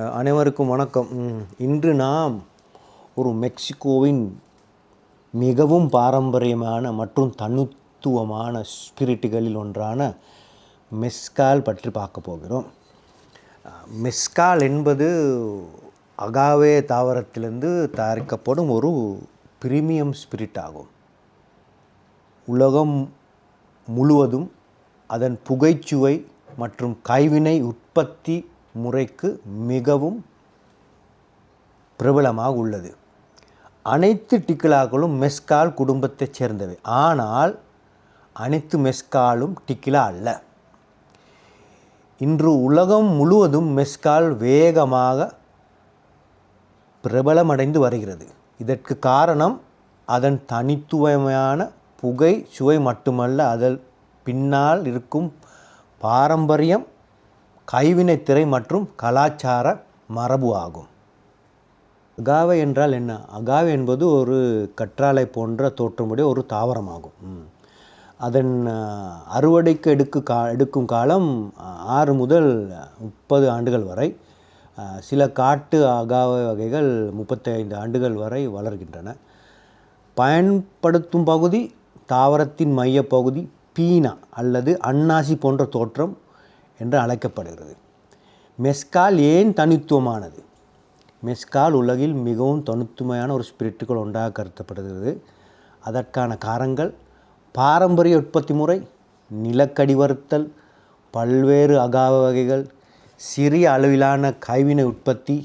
அனைவருக்கும் வணக்கம். இன்று நாம் ஒரு மெக்சிகோவின் மிகவும் பாரம்பரியமான மற்றும் தனித்துவமான ஸ்பிரிட்டுகளில் ஒன்றான மெஸ்கால் பற்றி பார்க்க போகிறோம். மெஸ்கால் என்பது அகாவே தாவரத்திலிருந்து தயாரிக்கப்படும் ஒரு பிரீமியம் ஸ்பிரிட் ஆகும். உலகம் முழுவதும் அதன் புகைச்சுவை மற்றும் கைவினை உற்பத்தி முறைக்கு மிகவும் பிரபலமாக உள்ளது. அனைத்து டிக்கிலாக்களும் மெஸ்கால் குடும்பத்தைச் சேர்ந்தவை. ஆனால் அனைத்து மெஸ்காலும் டிக்கிலா அல்ல. இன்று உலகம் முழுவதும் மெஸ்கால் வேகமாக பிரபலமடைந்து வருகிறது. இதற்கு காரணம் அதன் தனித்துவமான புகை சுவை மட்டுமல்ல, அதன் பின்னால் இருக்கும் பாரம்பரியம், கைவினைத்திறை மற்றும் கலாச்சார மரபு ஆகும். அகாவே என்றால் என்ன? அகாவே என்பது ஒரு கற்றாழை போன்ற தோற்றமுடைய ஒரு தாவரமாகும். அதன் அறுவடைக்கு எடுக்கும் காலம் 6 முதல் 30 ஆண்டுகள் வரை. சில காட்டு அகாவே வகைகள் 35 ஆண்டுகள் வரை வளர்கின்றன. பயன்படுத்தும் பகுதி தாவரத்தின் மையப்பகுதி பீனா அல்லது அன்னாசி போன்ற தோற்றம் என்று அழைக்கப்படுகிறது. மெஸ்கால் ஏன் தனித்துவமானது? மெஸ்கால் உலகில் மிகவும் தனித்துவமான ஒரு ஸ்பிரிட்டுகள் ஒன்றாக கருதப்படுகிறது. அதற்கான காரணங்கள் பாரம்பரிய உற்பத்தி முறை, நிலக்கடி வறுத்தல், பல்வேறு அகாவே வகைகள், சிறிய அளவிலான கைவினை உற்பத்தி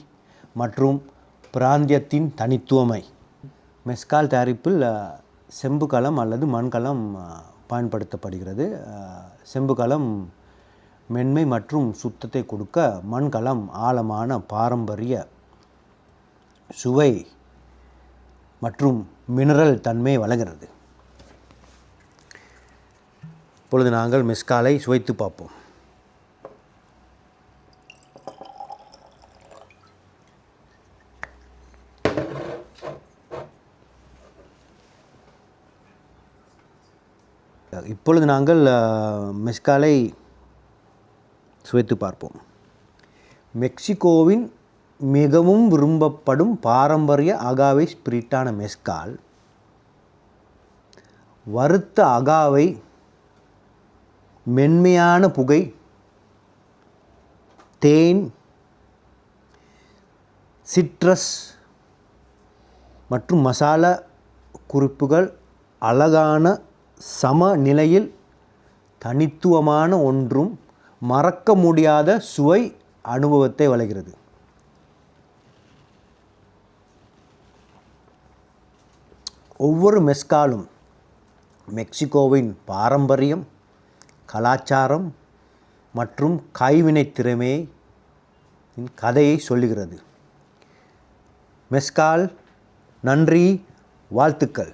மற்றும் பிராந்தியத்தின் தனித்துவமை. மெஸ்கால் தயாரிப்பில் செம்புக்கலம் அல்லது மண்கலம் பயன்படுத்தப்படுகிறது. செம்புக்கலம் மென்மை மற்றும் சுத்தத்தை கொடுக்க, மண்கலம் ஆழமான பாரம்பரிய சுவை மற்றும் மினரல் தன்மையை வழங்குகிறது. இப்பொழுது நாங்கள் மெஸ்காலை சுவைத்து பார்ப்போம். இப்பொழுது நாங்கள் மெஸ்காலை சுவைத்து பார்ப்போம். மெக்சிகோவின் மிகவும் விரும்பப்படும் பாரம்பரிய அகாவே ஸ்பிரிட்டான மெஸ்கால் வறுத்த அகாவை, மென்மையான புகை, தேன், சிட்ரஸ் மற்றும் மசாலா குறிப்புகள் அழகான சமநிலையில் தனித்துவமான ஒன்றும் மறக்க முடியாத சுவை அனுபவத்தை வழங்குகிறது. ஒவ்வொரு மெஸ்காலும் மெக்சிகோவின் பாரம்பரியம், கலாச்சாரம் மற்றும் கைவினை திறமையின் கதையை சொல்லுகிறது. மெஸ்கால், நன்றி, வாழ்த்துக்கள்.